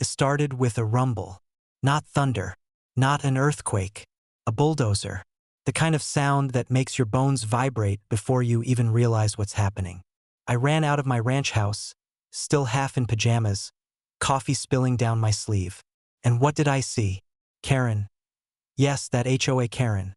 It started with a rumble. Not thunder. Not an earthquake. A bulldozer. The kind of sound that makes your bones vibrate before you even realize what's happening. I ran out of my ranch house, still half in pajamas, coffee spilling down my sleeve. And what did I see? Karen. Yes, that HOA Karen.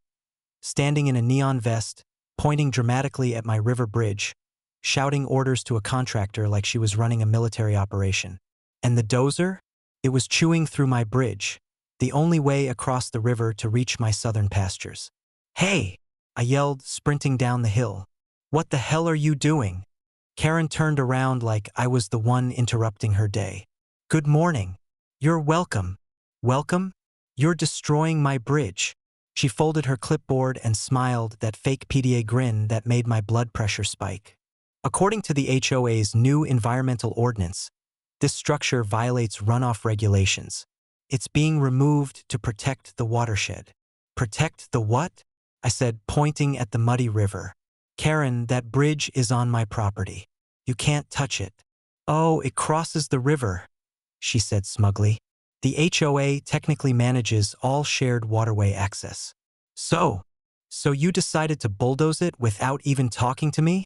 Standing in a neon vest, pointing dramatically at my river bridge, shouting orders to a contractor like she was running a military operation. And the dozer? It was chewing through my bridge, the only way across the river to reach my southern pastures. Hey! I yelled, sprinting down the hill. What the hell are you doing? Karen turned around like I was the one interrupting her day. Good morning. You're welcome. Welcome? You're destroying my bridge. She folded her clipboard and smiled, that fake PDA grin that made my blood pressure spike. According to the HOA's new environmental ordinance, this structure violates runoff regulations. It's being removed to protect the watershed. Protect the what? I said, pointing at the muddy river. Karen, that bridge is on my property. You can't touch it. Oh, it crosses the river, she said smugly. The HOA technically manages all shared waterway access. So you decided to bulldoze it without even talking to me?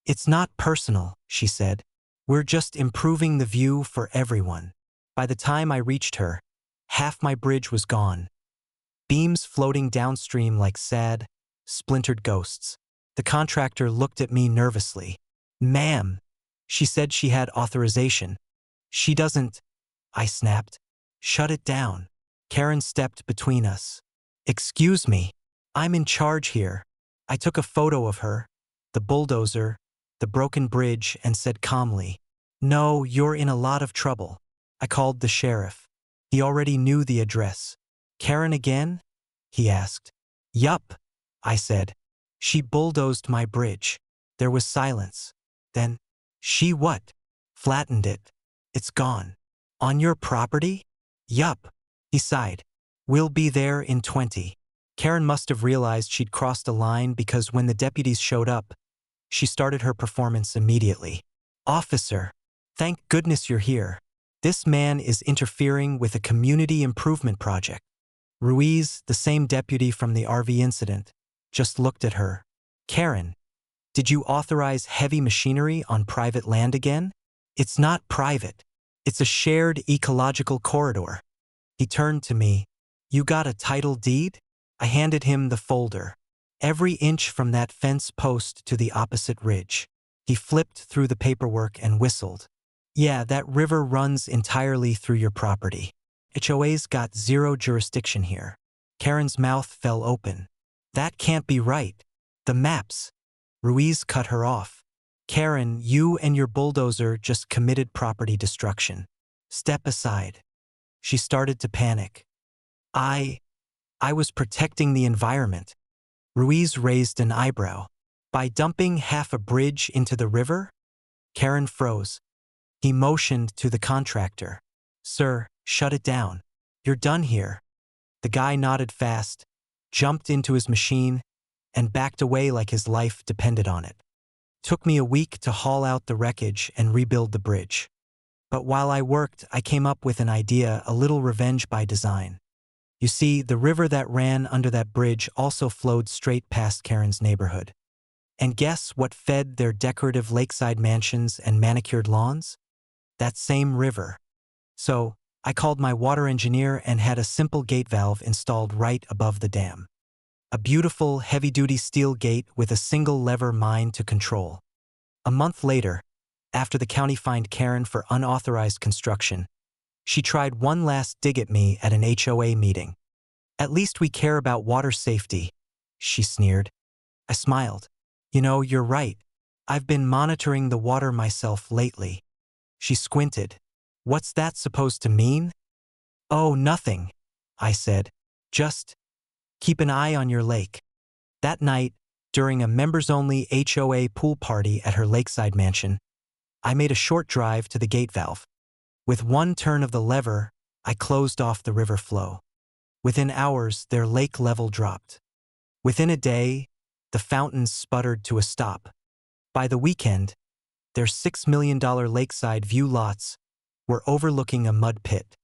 It's not personal, she said. We're just improving the view for everyone. By the time I reached her, half my bridge was gone. Beams floating downstream like sad, splintered ghosts. The contractor looked at me nervously. Ma'am, she said she had authorization. She doesn't, I snapped. Shut it down. Karen stepped between us. Excuse me, I'm in charge here. I took a photo of her, the bulldozer, the broken bridge, and said calmly, No, you're in a lot of trouble. I called the sheriff. He already knew the address. Karen again? He asked. Yup, I said. She bulldozed my bridge. There was silence. Then, she what? Flattened it. It's gone. On your property? Yup, he sighed. We'll be there in 20. Karen must have realized she'd crossed a line because when the deputies showed up, she started her performance immediately. Officer, thank goodness you're here. This man is interfering with a community improvement project. Ruiz, the same deputy from the RV incident, just looked at her. Karen, did you authorize heavy machinery on private land again? It's not private. It's a shared ecological corridor. He turned to me. You got a title deed? I handed him the folder. Every inch from that fence post to the opposite ridge. He flipped through the paperwork and whistled. Yeah, that river runs entirely through your property. HOA's got zero jurisdiction here. Karen's mouth fell open. That can't be right. The maps. Ruiz cut her off. Karen, you and your bulldozer just committed property destruction. Step aside. She started to panic. I was protecting the environment. Ruiz raised an eyebrow. By dumping half a bridge into the river? Karen froze. He motioned to the contractor. Sir, shut it down. You're done here. The guy nodded fast, jumped into his machine, and backed away like his life depended on it. Took me a week to haul out the wreckage and rebuild the bridge. But while I worked, I came up with an idea, a little revenge by design. You see, the river that ran under that bridge also flowed straight past Karen's neighborhood. And guess what fed their decorative lakeside mansions and manicured lawns? That same river. So, I called my water engineer and had a simple gate valve installed right above the dam. A beautiful, heavy-duty steel gate with a single lever mine to control. A month later, after the county fined Karen for unauthorized construction, she tried one last dig at me at an HOA meeting. At least we care about water safety, she sneered. I smiled. You know, you're right. I've been monitoring the water myself lately. She squinted. What's that supposed to mean? Oh, nothing, I said. Just keep an eye on your lake. That night, during a members-only HOA pool party at her Lakeside mansion, I made a short drive to the gate valve. With one turn of the lever, I closed off the river flow. Within hours, their lake level dropped. Within a day, the fountains sputtered to a stop. By the weekend, their $6 million lakeside view lots were overlooking a mud pit.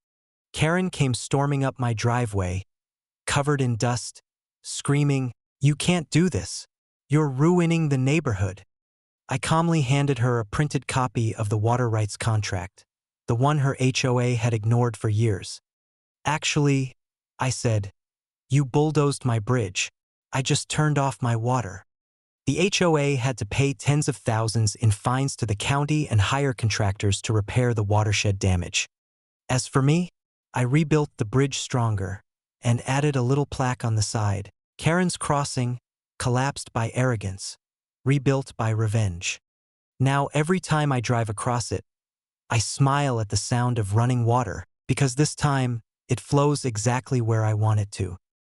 Karen came storming up my driveway, covered in dust, screaming, "You can't do this. You're ruining the neighborhood." I calmly handed her a printed copy of the water rights contract, the one her HOA had ignored for years. "Actually," I said, "you bulldozed my bridge. I just turned off my water." The HOA had to pay tens of thousands in fines to the county and hire contractors to repair the watershed damage. As for me, I rebuilt the bridge stronger and added a little plaque on the side: "Karen's Crossing, collapsed by arrogance, rebuilt by revenge." Now every time I drive across it, I smile at the sound of running water, because this time it flows exactly where I want it to.